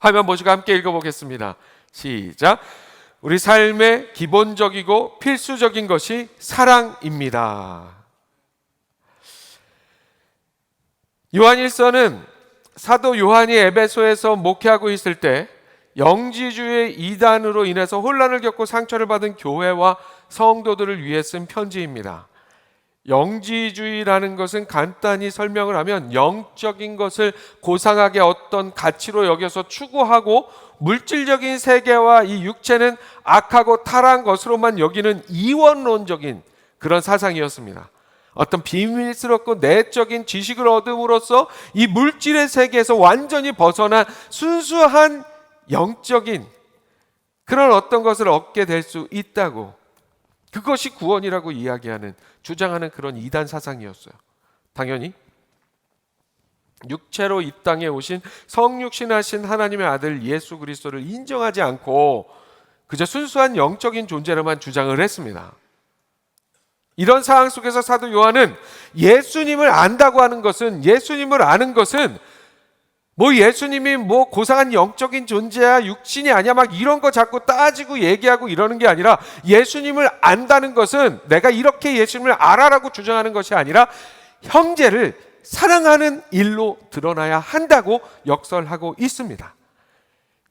화면 보시고 함께 읽어보겠습니다. 시작. 우리 삶의 기본적이고 필수적인 것이 사랑입니다. 요한일서는 사도 요한이 에베소에서 목회하고 있을 때 영지주의 이단으로 인해서 혼란을 겪고 상처를 받은 교회와 성도들을 위해 쓴 편지입니다. 영지주의라는 것은 간단히 설명을 하면 영적인 것을 고상하게 어떤 가치로 여겨서 추구하고 물질적인 세계와 이 육체는 악하고 타락한 것으로만 여기는 이원론적인 그런 사상이었습니다. 어떤 비밀스럽고 내적인 지식을 얻음으로써 이 물질의 세계에서 완전히 벗어난 순수한 영적인 그런 어떤 것을 얻게 될 수 있다고, 그것이 구원이라고 이야기하는, 주장하는 그런 이단 사상이었어요. 당연히 육체로 이 땅에 오신 성육신하신 하나님의 아들 예수 그리스도를 인정하지 않고 그저 순수한 영적인 존재로만 주장을 했습니다. 이런 상황 속에서 사도 요한은 예수님을 안다고 하는 것은, 예수님을 아는 것은 뭐 예수님이 뭐 고상한 영적인 존재야, 육신이 아니야, 막 이런 거 자꾸 따지고 얘기하고 이러는 게 아니라, 예수님을 안다는 것은 내가 이렇게 예수님을 알아라고 주장하는 것이 아니라 형제를 사랑하는 일로 드러나야 한다고 역설하고 있습니다.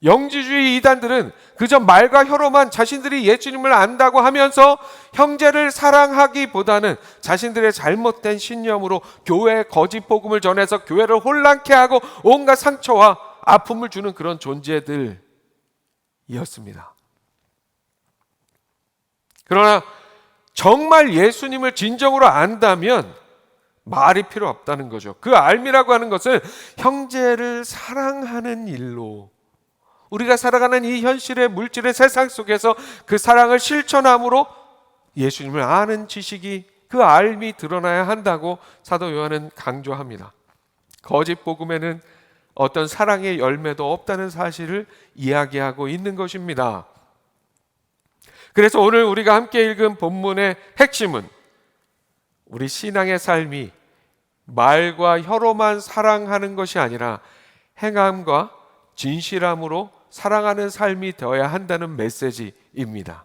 영지주의 이단들은 그저 말과 혀로만 자신들이 예수님을 안다고 하면서 형제를 사랑하기보다는 자신들의 잘못된 신념으로 교회의 거짓 복음을 전해서 교회를 혼란케 하고 온갖 상처와 아픔을 주는 그런 존재들이었습니다. 그러나 정말 예수님을 진정으로 안다면 말이 필요 없다는 거죠. 그 알미라고 하는 것은 형제를 사랑하는 일로, 우리가 살아가는 이 현실의 물질의 세상 속에서 그 사랑을 실천함으로 예수님을 아는 지식이, 그 알미 드러나야 한다고 사도 요한은 강조합니다. 거짓 복음에는 어떤 사랑의 열매도 없다는 사실을 이야기하고 있는 것입니다. 그래서 오늘 우리가 함께 읽은 본문의 핵심은 우리 신앙의 삶이 말과 혀로만 사랑하는 것이 아니라 행함과 진실함으로 사랑하는 삶이 되어야 한다는 메시지입니다.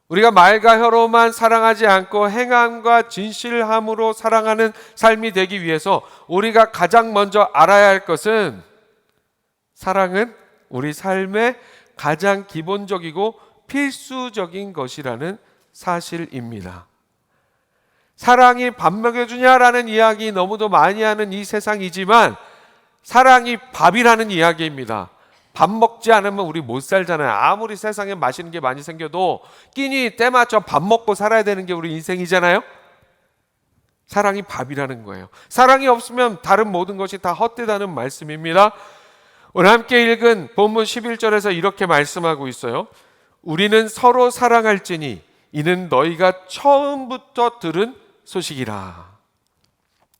우리가 말과 혀로만 사랑하지 않고 행함과 진실함으로 사랑하는 삶이 되기 위해서 우리가 가장 먼저 알아야 할 것은, 사랑은 우리 삶의 가장 기본적이고 필수적인 것이라는 사실입니다. 사랑이 밥 먹여주냐라는 이야기 너무도 많이 하는 이 세상이지만 사랑이 밥이라는 이야기입니다. 밥 먹지 않으면 우리 못 살잖아요. 아무리 세상에 맛있는 게 많이 생겨도 끼니 때맞춰 밥 먹고 살아야 되는 게 우리 인생이잖아요. 사랑이 밥이라는 거예요. 사랑이 없으면 다른 모든 것이 다 헛되다는 말씀입니다. 오늘 함께 읽은 본문 11절에서 이렇게 말씀하고 있어요. 우리는 서로 사랑할지니 이는 너희가 처음부터 들은 소식이라.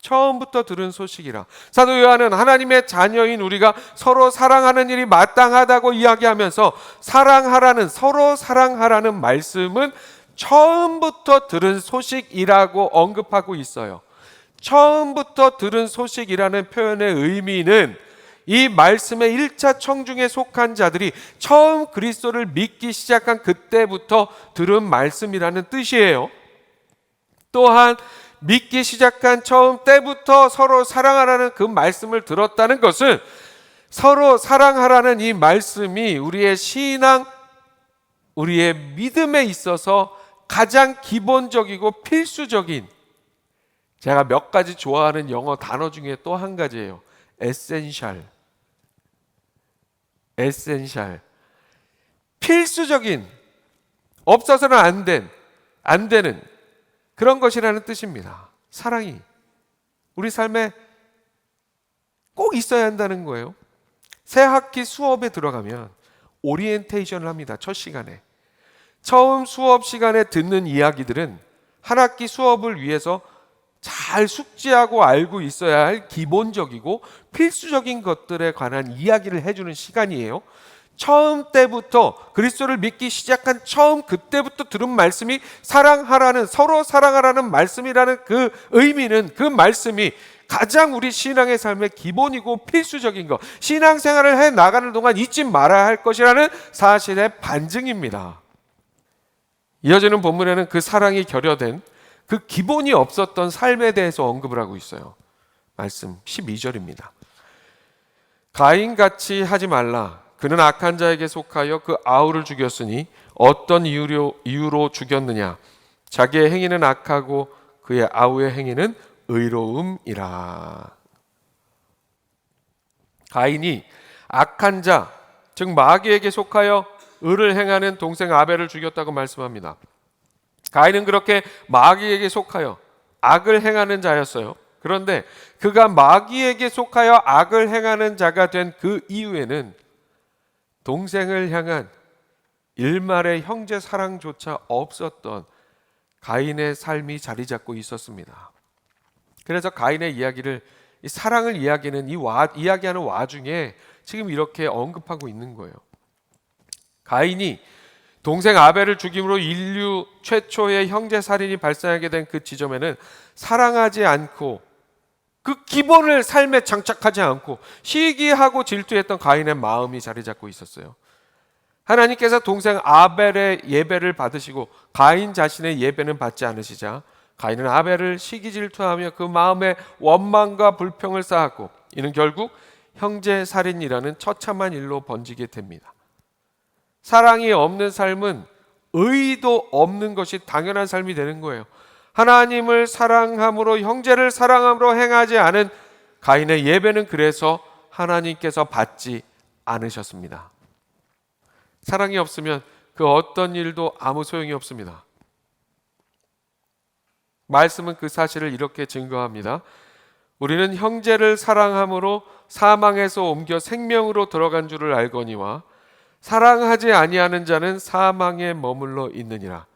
처음부터 들은 소식이라. 사도 요한은 하나님의 자녀인 우리가 서로 사랑하는 일이 마땅하다고 이야기하면서 사랑하라는, 서로 사랑하라는 말씀은 처음부터 들은 소식이라고 언급하고 있어요. 처음부터 들은 소식이라는 표현의 의미는 이 말씀의 1차 청중에 속한 자들이 처음 그리스도를 믿기 시작한 그때부터 들은 말씀이라는 뜻이에요. 또한 믿기 시작한 처음 때부터 서로 사랑하라는 그 말씀을 들었다는 것은, 서로 사랑하라는 이 말씀이 우리의 신앙, 우리의 믿음에 있어서 가장 기본적이고 필수적인, 제가 몇 가지 좋아하는 영어 단어 중에 또 한 가지예요. 에센셜. 필수적인, 없어서는 안 되는 그런 것이라는 뜻입니다. 사랑이 우리 삶에 꼭 있어야 한다는 거예요. 새 학기 수업에 들어가면 오리엔테이션을 합니다. 첫 시간에. 처음 수업 시간에 듣는 이야기들은 한 학기 수업을 위해서 잘 숙지하고 알고 있어야 할 기본적이고 필수적인 것들에 관한 이야기를 해주는 시간이에요. 처음 때부터 그리스도를 믿기 시작한 처음 그때부터 들은 말씀이 사랑하라는, 서로 사랑하라는 말씀이라는 그 의미는, 그 말씀이 가장 우리 신앙의 삶의 기본이고 필수적인 것, 신앙생활을 해 나가는 동안 잊지 말아야 할 것이라는 사실의 반증입니다. 이어지는 본문에는 그 사랑이 결여된 그 기본이 없었던 삶에 대해서 언급을 하고 있어요. 말씀 12절입니다. 가인같이 하지 말라. 그는 악한 자에게 속하여 그 아우를 죽였으니 어떤 이유로 죽였느냐? 자기의 행위는 악하고 그의 아우의 행위는 의로움이라. 가인이 악한 자, 즉 마귀에게 속하여 의를 행하는 동생 아벨을 죽였다고 말씀합니다. 가인은 그렇게 마귀에게 속하여 악을 행하는 자였어요. 그런데 그가 마귀에게 속하여 악을 행하는 자가 된 그 이후에는 동생을 향한 일말의 형제 사랑조차 없었던 가인의 삶이 자리 잡고 있었습니다. 그래서 가인의 이야기를, 이 사랑을 이야기하는 이야기하는 와중에 지금 이렇게 언급하고 있는 거예요. 가인이 동생 아벨을 죽임으로 인류 최초의 형제 살인이 발생하게 된 그 지점에는 사랑하지 않고 그 기본을 삶에 장착하지 않고 시기하고 질투했던 가인의 마음이 자리 잡고 있었어요. 하나님께서 동생 아벨의 예배를 받으시고 가인 자신의 예배는 받지 않으시자 가인은 아벨을 시기 질투하며 그 마음에 원망과 불평을 쌓았고 이는 결국 형제 살인이라는 처참한 일로 번지게 됩니다. 사랑이 없는 삶은 의의도 없는 것이 당연한 삶이 되는 거예요. 하나님을 사랑함으로, 형제를 사랑함으로 행하지 않은 가인의 예배는 그래서 하나님께서 받지 않으셨습니다. 사랑이 없으면 그 어떤 일도 아무 소용이 없습니다. 말씀은 그 사실을 이렇게 증거합니다. 우리는 형제를 사랑함으로 사망에서 옮겨 생명으로 들어간 줄을 알거니와 사랑하지 아니하는 자는 사망에 머물러 있느니라.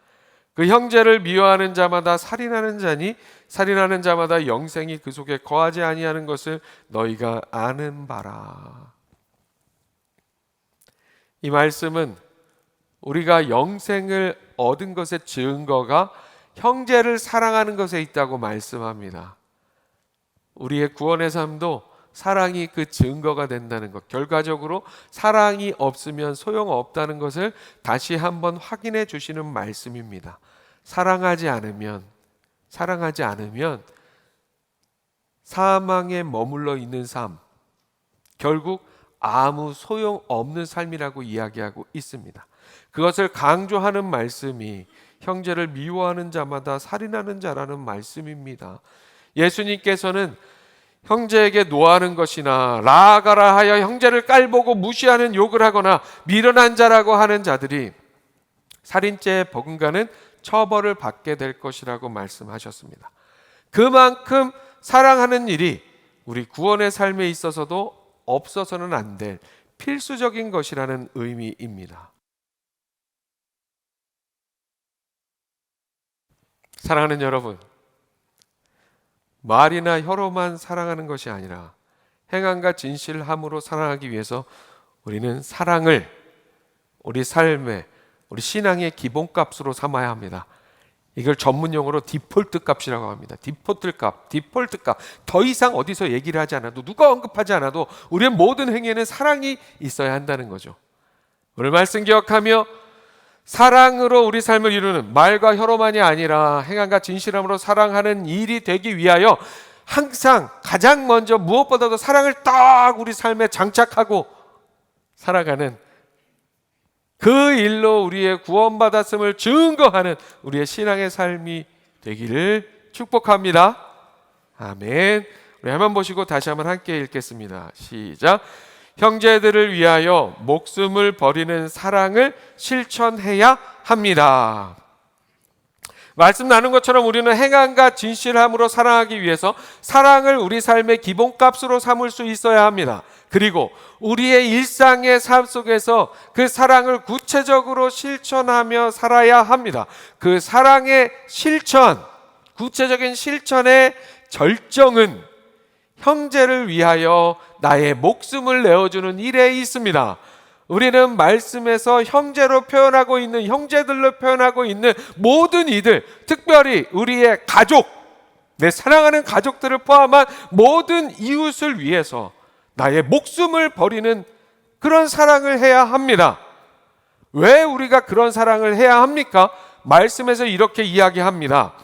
그 형제를 미워하는 자마다 살인하는 자니 살인하는 자마다 영생이 그 속에 거하지 아니하는 것을 너희가 아는 바라. 이 말씀은 우리가 영생을 얻은 것의 증거가 형제를 사랑하는 것에 있다고 말씀합니다. 우리의 구원의 삶도 사랑이 그 증거가 된다는 것, 결과적으로 사랑이 없으면 소용없다는 것을 다시 한번 확인해 주시는 말씀입니다. 사랑하지 않으면 사망에 머물러 있는 삶, 결국 아무 소용없는 삶이라고 이야기하고 있습니다. 그것을 강조하는 말씀이 형제를 미워하는 자마다 살인하는 자라는 말씀입니다. 예수님께서는 형제에게 노하는 것이나 나아가라 하여 형제를 깔보고 무시하는 욕을 하거나 미련한 자라고 하는 자들이 살인죄에 버금가는 처벌을 받게 될 것이라고 말씀하셨습니다. 그만큼 사랑하는 일이 우리 구원의 삶에 있어서도 없어서는 안 될 필수적인 것이라는 의미입니다. 사랑하는 여러분, 말이나 혀로만 사랑하는 것이 아니라 행함과 진실함으로 사랑하기 위해서 우리는 사랑을 우리 삶의, 우리 신앙의 기본값으로 삼아야 합니다. 이걸 전문용어로 디폴트 값이라고 합니다. 디폴트 값. 더 이상 어디서 얘기를 하지 않아도, 누가 언급하지 않아도 우리의 모든 행위에는 사랑이 있어야 한다는 거죠. 오늘 말씀 기억하며 사랑으로 우리 삶을 이루는, 말과 혀로만이 아니라 행함과 진실함으로 사랑하는 일이 되기 위하여 항상 가장 먼저 무엇보다도 사랑을 딱 우리 삶에 장착하고 살아가는, 그 일로 우리의 구원받았음을 증거하는 우리의 신앙의 삶이 되기를 축복합니다. 아멘. 우리 한번 보시고 다시 한번 함께 읽겠습니다. 시작. 형제들을 위하여 목숨을 버리는 사랑을 실천해야 합니다. 말씀 나눈 것처럼 우리는 행함과 진실함으로 사랑하기 위해서 사랑을 우리 삶의 기본값으로 삼을 수 있어야 합니다. 그리고 우리의 일상의 삶 속에서 그 사랑을 구체적으로 실천하며 살아야 합니다. 그 사랑의 실천, 구체적인 실천의 절정은 형제를 위하여 나의 목숨을 내어주는 일에 있습니다. 우리는 말씀에서 형제로 표현하고 있는, 형제들로 표현하고 있는 모든 이들, 특별히 우리의 가족, 내 사랑하는 가족들을 포함한 모든 이웃을 위해서 나의 목숨을 버리는 그런 사랑을 해야 합니다. 왜 우리가 그런 사랑을 해야 합니까? 말씀에서 이렇게 이야기합니다.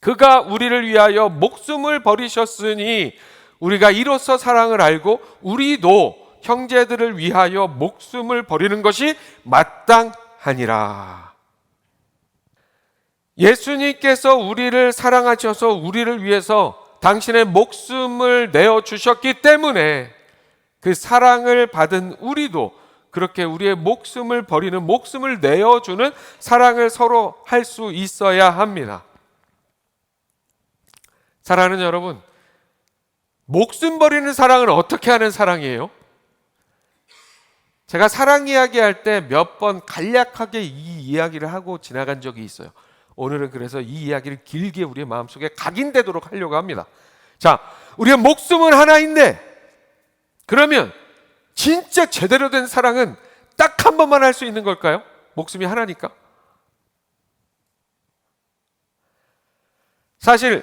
그가 우리를 위하여 목숨을 버리셨으니 우리가 이로써 사랑을 알고 우리도 형제들을 위하여 목숨을 버리는 것이 마땅하니라. 예수님께서 우리를 사랑하셔서 우리를 위해서 당신의 목숨을 내어주셨기 때문에 그 사랑을 받은 우리도 그렇게 우리의 목숨을 버리는, 목숨을 내어주는 사랑을 서로 할 수 있어야 합니다. 사랑하는 여러분, 목숨 버리는 사랑은 어떻게 하는 사랑이에요? 제가 사랑 이야기할 때 몇 번 간략하게 이 이야기를 하고 지나간 적이 있어요. 오늘은 그래서 이 이야기를 길게 우리의 마음속에 각인되도록 하려고 합니다. 자, 우리의 목숨은 하나인데 그러면 진짜 제대로 된 사랑은 딱 한 번만 할 수 있는 걸까요? 목숨이 하나니까. 사실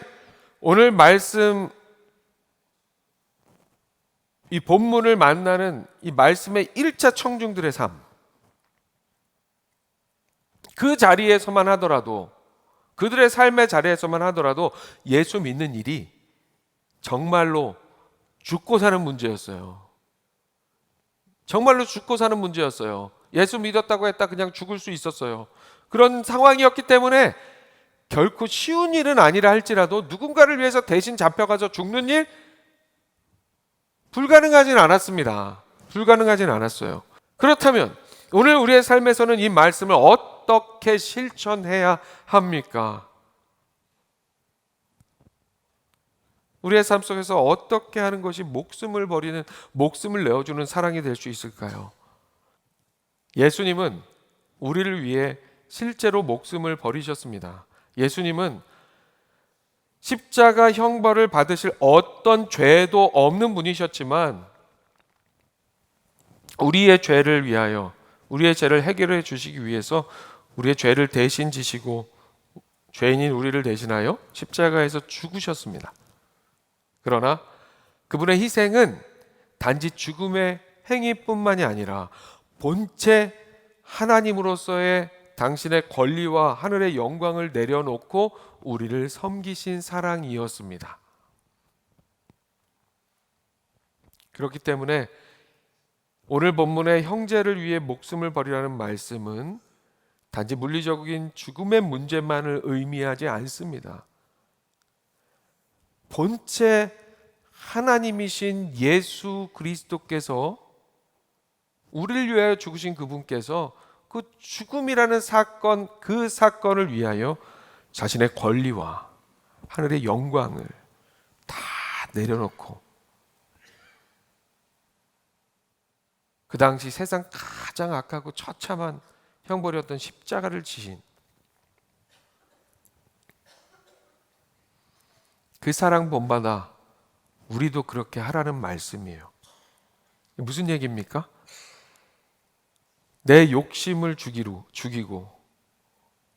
오늘 말씀, 이 본문을 만나는 이 말씀의 1차 청중들의 삶, 그 자리에서만 하더라도, 그들의 삶의 자리에서만 하더라도 예수 믿는 일이 정말로 죽고 사는 문제였어요. 정말로 죽고 사는 문제였어요. 예수 믿었다고 했다 그냥 죽을 수 있었어요. 그런 상황이었기 때문에 결코 쉬운 일은 아니라 할지라도 누군가를 위해서 대신 잡혀가서 죽는 일 불가능하진 않았습니다. 불가능하진 않았어요. 그렇다면 오늘 우리의 삶에서는 이 말씀을 어떻게 실천해야 합니까? 우리의 삶 속에서 어떻게 하는 것이 목숨을 버리는, 목숨을 내어주는 사랑이 될 수 있을까요? 예수님은 우리를 위해 실제로 목숨을 버리셨습니다. 예수님은 십자가 형벌을 받으실 어떤 죄도 없는 분이셨지만 우리의 죄를 위하여, 우리의 죄를 해결해 주시기 위해서 우리의 죄를 대신 지시고 죄인인 우리를 대신하여 십자가에서 죽으셨습니다. 그러나 그분의 희생은 단지 죽음의 행위뿐만이 아니라 본체 하나님으로서의 당신의 권리와 하늘의 영광을 내려놓고 우리를 섬기신 사랑이었습니다. 그렇기 때문에 오늘 본문의 형제를 위해 목숨을 버리라는 말씀은 단지 물리적인 죽음의 문제만을 의미하지 않습니다. 본체 하나님이신 예수 그리스도께서 우리를 위하여 죽으신 그분께서 그 죽음이라는 사건, 그 사건을 위하여 자신의 권리와 하늘의 영광을 다 내려놓고 그 당시 세상 가장 악하고 처참한 형벌이었던 십자가를 지신 그 사랑 본받아 우리도 그렇게 하라는 말씀이에요. 무슨 얘기입니까? 내 욕심을 죽이고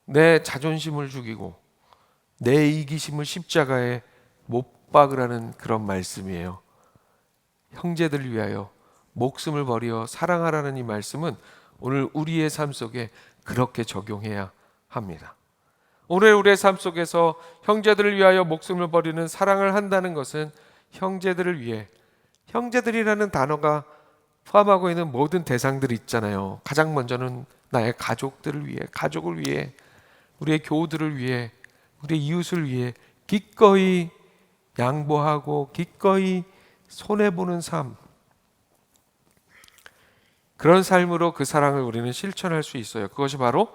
내 자존심을 죽이고 내 이기심을 십자가에 못 박으라는 그런 말씀이에요. 형제들을 위하여 목숨을 버려 사랑하라는 이 말씀은 오늘 우리의 삶 속에 그렇게 적용해야 합니다. 오늘 우리의 삶 속에서 형제들을 위하여 목숨을 버리는 사랑을 한다는 것은 형제들을 위해, 형제들이라는 단어가 포함하고 있는 모든 대상들이 있잖아요. 가장 먼저는 나의 가족들을 위해, 가족을 위해, 우리의 교우들을 위해, 우리의 이웃을 위해 기꺼이 양보하고 기꺼이 손해보는 삶, 그런 삶으로 그 사랑을 우리는 실천할 수 있어요. 그것이 바로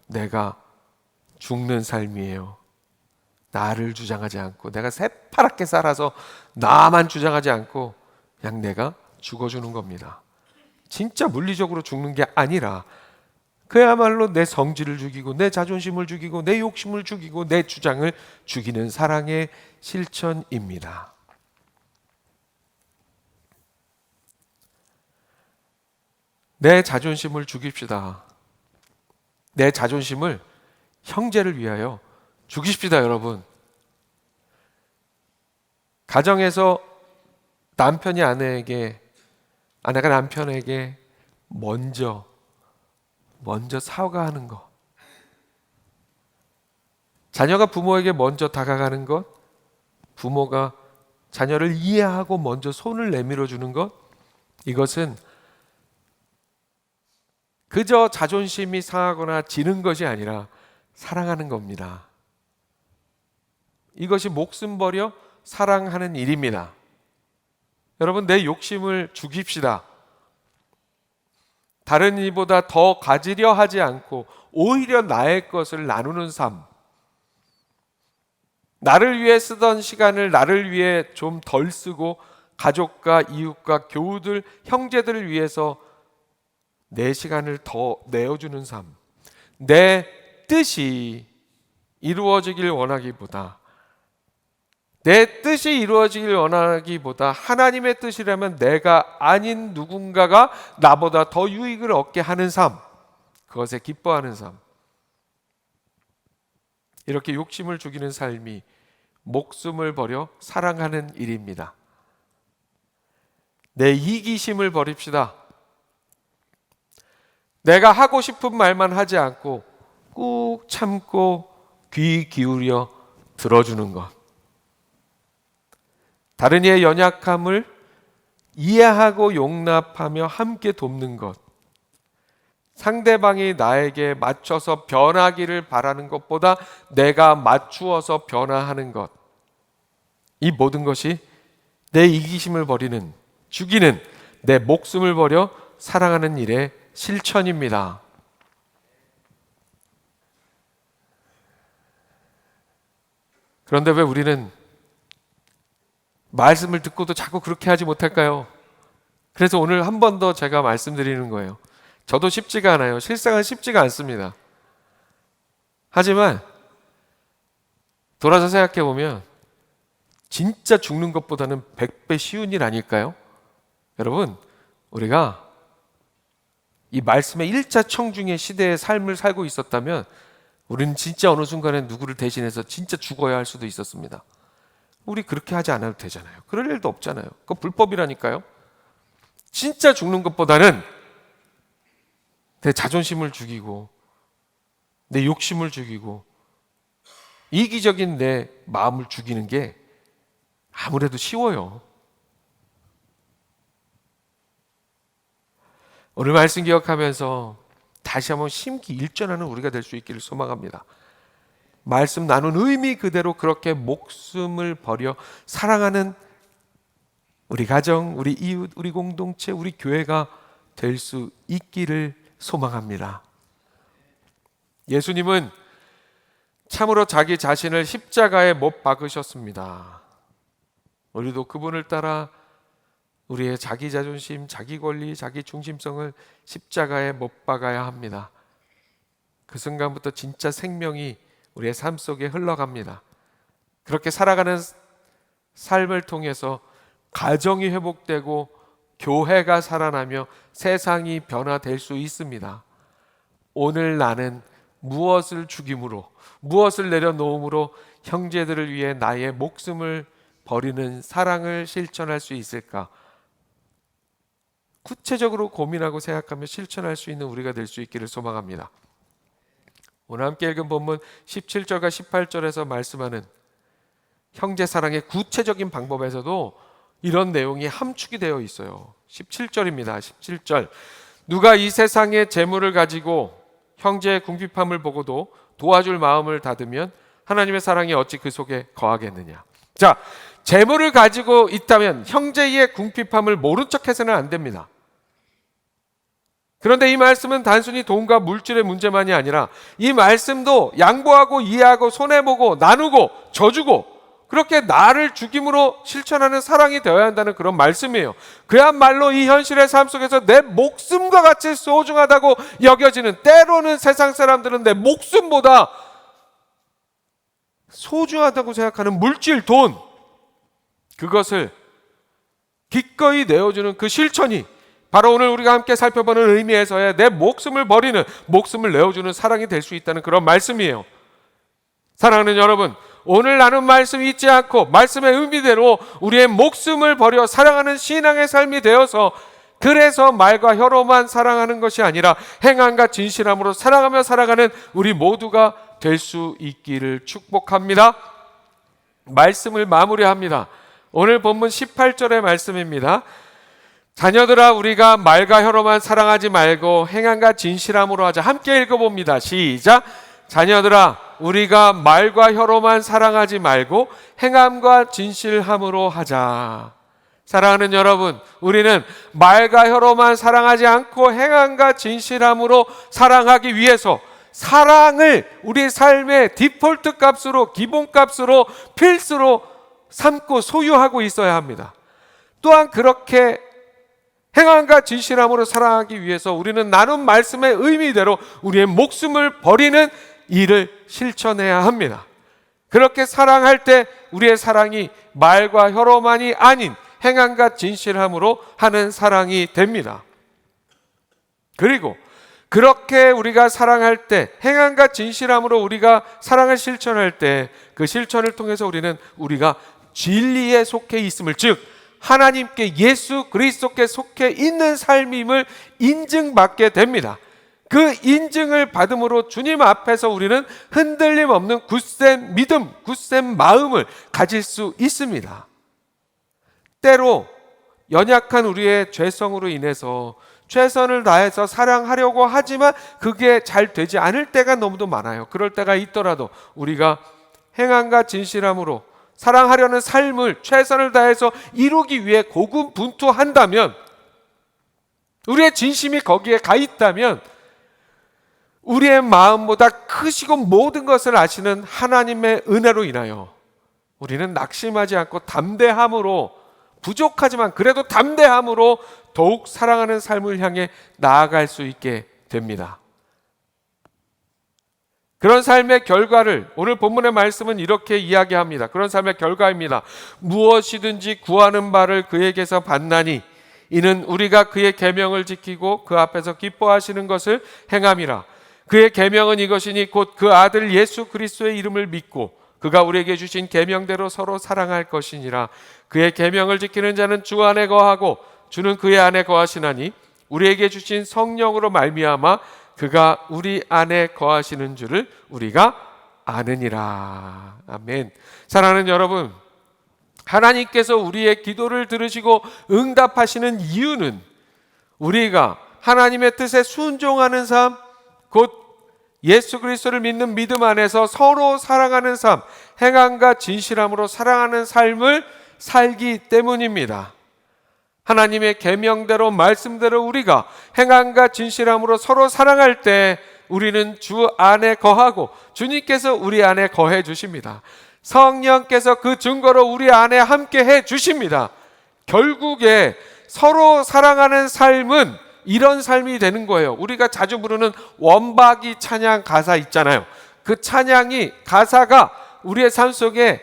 내가 죽는 삶이에요. 나를 주장하지 않고, 내가 새파랗게 살아서 나만 주장하지 않고 그냥 내가 죽어주는 겁니다. 진짜 물리적으로 죽는 게 아니라 그야말로 내 성질을 죽이고 내 자존심을 죽이고 내 욕심을 죽이고 내 주장을 죽이는 사랑의 실천입니다. 내 자존심을 죽입시다. 내 자존심을 형제를 위하여 죽이십시다, 여러분. 가정에서 남편이 아내에게, 아내가 남편에게 먼저 사과하는 것, 자녀가 부모에게 먼저 다가가는 것, 부모가 자녀를 이해하고 먼저 손을 내밀어 주는 것, 이것은 그저 자존심이 상하거나 지는 것이 아니라 사랑하는 겁니다. 이것이 목숨 버려 사랑하는 일입니다. 여러분, 내 욕심을 죽입시다. 다른 이보다 더 가지려 하지 않고 오히려 나의 것을 나누는 삶, 나를 위해 쓰던 시간을 나를 위해 좀 덜 쓰고 가족과 이웃과 교우들, 형제들을 위해서 내 시간을 더 내어주는 삶, 내 뜻이 이루어지길 원하기보다, 내 뜻이 이루어지길 원하기보다 하나님의 뜻이라면 내가 아닌 누군가가 나보다 더 유익을 얻게 하는 삶, 그것에 기뻐하는 삶, 이렇게 욕심을 죽이는 삶이 목숨을 버려 사랑하는 일입니다. 내 이기심을 버립시다. 내가 하고 싶은 말만 하지 않고 꾹 참고 귀 기울여 들어주는 것, 다른 이의 연약함을 이해하고 용납하며 함께 돕는 것, 상대방이 나에게 맞춰서 변하기를 바라는 것보다 내가 맞추어서 변화하는 것, 이 모든 것이 내 이기심을 버리는, 죽이는, 내 목숨을 버려 사랑하는 일의 실천입니다. 그런데 왜 우리는 말씀을 듣고도 자꾸 그렇게 하지 못할까요? 그래서 오늘 한 번 더 제가 말씀드리는 거예요. 저도 쉽지가 않아요. 실상은 쉽지가 않습니다. 하지만 돌아서 생각해 보면 진짜 죽는 것보다는 100배 쉬운 일 아닐까요? 여러분, 우리가 이 말씀의 1차 청중의 시대의 삶을 살고 있었다면 우리는 진짜 어느 순간에 누구를 대신해서 진짜 죽어야 할 수도 있었습니다. 우리 그렇게 하지 않아도 되잖아요. 그럴 일도 없잖아요. 그거 불법이라니까요. 진짜 죽는 것보다는 내 자존심을 죽이고 내 욕심을 죽이고 이기적인 내 마음을 죽이는 게 아무래도 쉬워요. 오늘 말씀 기억하면서 다시 한번 심기일전하는 우리가 될 수 있기를 소망합니다. 말씀 나눈 의미 그대로 그렇게 목숨을 버려 사랑하는 우리 가정, 우리 이웃, 우리 공동체, 우리 교회가 될 수 있기를 소망합니다. 예수님은 참으로 자기 자신을 십자가에 못 박으셨습니다. 우리도 그분을 따라 우리의 자기 자존심, 자기 권리, 자기 중심성을 십자가에 못 박아야 합니다. 그 순간부터 진짜 생명이 우리의 삶 속에 흘러갑니다. 그렇게 살아가는 삶을 통해서 가정이 회복되고 교회가 살아나며 세상이 변화될 수 있습니다. 오늘 나는 무엇을 죽임으로, 무엇을 내려놓음으로 형제들을 위해 나의 목숨을 버리는 사랑을 실천할 수 있을까? 구체적으로 고민하고 생각하며 실천할 수 있는 우리가 될 수 있기를 소망합니다. 오늘 함께 읽은 본문 17절과 18절에서 말씀하는 형제 사랑의 구체적인 방법에서도 이런 내용이 함축이 되어 있어요. 17절입니다. 17절. 누가 이 세상의 재물을 가지고 형제의 궁핍함을 보고도 도와줄 마음을 닫으면 하나님의 사랑이 어찌 그 속에 거하겠느냐. 자, 재물을 가지고 있다면 형제의 궁핍함을 모른 척 해서는 안 됩니다. 그런데 이 말씀은 단순히 돈과 물질의 문제만이 아니라 이 말씀도 양보하고 이해하고 손해보고 나누고 져주고 그렇게 나를 죽임으로 실천하는 사랑이 되어야 한다는 그런 말씀이에요. 그야말로 이 현실의 삶 속에서 내 목숨과 같이 소중하다고 여겨지는, 때로는 세상 사람들은 내 목숨보다 소중하다고 생각하는 물질, 돈, 그것을 기꺼이 내어주는 그 실천이 바로 오늘 우리가 함께 살펴보는 의미에서의 내 목숨을 버리는, 목숨을 내어주는 사랑이 될 수 있다는 그런 말씀이에요. 사랑하는 여러분, 오늘 나눈 말씀 잊지 않고 말씀의 의미대로 우리의 목숨을 버려 사랑하는 신앙의 삶이 되어서, 그래서 말과 혀로만 사랑하는 것이 아니라 행함과 진실함으로 사랑하며 살아가는 우리 모두가 될 수 있기를 축복합니다. 말씀을 마무리합니다. 오늘 본문 18절의 말씀입니다. 자녀들아, 우리가 말과 혀로만 사랑하지 말고 행함과 진실함으로 하자. 함께 읽어봅니다. 시작. 자녀들아, 우리가 말과 혀로만 사랑하지 말고 행함과 진실함으로 하자. 사랑하는 여러분, 우리는 말과 혀로만 사랑하지 않고 행함과 진실함으로 사랑하기 위해서 사랑을 우리 삶의 디폴트 값으로, 기본 값으로, 필수로 삼고 소유하고 있어야 합니다. 또한 그렇게 행함과 진실함으로 사랑하기 위해서 우리는 나눈 말씀의 의미대로 우리의 목숨을 버리는 일을 실천해야 합니다. 그렇게 사랑할 때 우리의 사랑이 말과 혀로만이 아닌 행함과 진실함으로 하는 사랑이 됩니다. 그리고 그렇게 우리가 사랑할 때, 행함과 진실함으로 우리가 사랑을 실천할 때, 그 실천을 통해서 우리가 진리에 속해 있음을, 즉 하나님께, 예수 그리스도께 속해 있는 삶임을 인증받게 됩니다. 그 인증을 받음으로 주님 앞에서 우리는 흔들림 없는 굳센 믿음, 굳센 마음을 가질 수 있습니다. 때로 연약한 우리의 죄성으로 인해서 최선을 다해서 사랑하려고 하지만 그게 잘 되지 않을 때가 너무도 많아요. 그럴 때가 있더라도 우리가 행함과 진실함으로 사랑하려는 삶을 최선을 다해서 이루기 위해 고군분투한다면, 우리의 진심이 거기에 가 있다면, 우리의 마음보다 크시고 모든 것을 아시는 하나님의 은혜로 인하여 우리는 낙심하지 않고 담대함으로, 부족하지만 그래도 담대함으로 더욱 사랑하는 삶을 향해 나아갈 수 있게 됩니다. 그런 삶의 결과를 오늘 본문의 말씀은 이렇게 이야기합니다. 그런 삶의 결과입니다. 무엇이든지 구하는 바를 그에게서 받나니 이는 우리가 그의 계명을 지키고 그 앞에서 기뻐하시는 것을 행함이라. 그의 계명은 이것이니 곧 그 아들 예수 그리스도의 이름을 믿고 그가 우리에게 주신 계명대로 서로 사랑할 것이니라. 그의 계명을 지키는 자는 주 안에 거하고 주는 그의 안에 거하시나니 우리에게 주신 성령으로 말미암아 그가 우리 안에 거하시는 줄을 우리가 아느니라. 아멘. 사랑하는 여러분, 하나님께서 우리의 기도를 들으시고 응답하시는 이유는 우리가 하나님의 뜻에 순종하는 삶, 곧 예수 그리스도를 믿는 믿음 안에서 서로 사랑하는 삶, 행함과 진실함으로 사랑하는 삶을 살기 때문입니다. 하나님의 계명대로, 말씀대로 우리가 행함과 진실함으로 서로 사랑할 때 우리는 주 안에 거하고 주님께서 우리 안에 거해 주십니다. 성령께서 그 증거로 우리 안에 함께 해 주십니다. 결국에 서로 사랑하는 삶은 이런 삶이 되는 거예요. 우리가 자주 부르는 원박이 찬양 가사 있잖아요. 그 찬양이, 가사가 우리의 삶 속에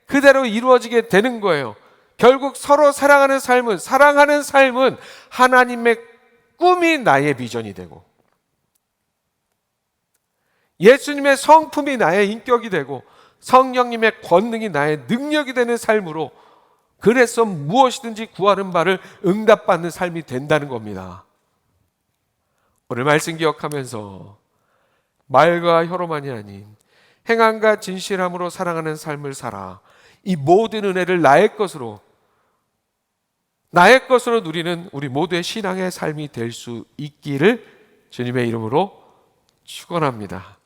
그대로 이루어지게 되는 거예요. 결국 서로 사랑하는 삶은 하나님의 꿈이 나의 비전이 되고, 예수님의 성품이 나의 인격이 되고, 성령님의 권능이 나의 능력이 되는 삶으로, 그래서 무엇이든지 구하는 바를 응답받는 삶이 된다는 겁니다. 오늘 말씀 기억하면서 말과 혀로만이 아닌 행함과 진실함으로 사랑하는 삶을 살아 이 모든 은혜를 나의 것으로 누리는 우리 모두의 신앙의 삶이 될 수 있기를 주님의 이름으로 축원합니다.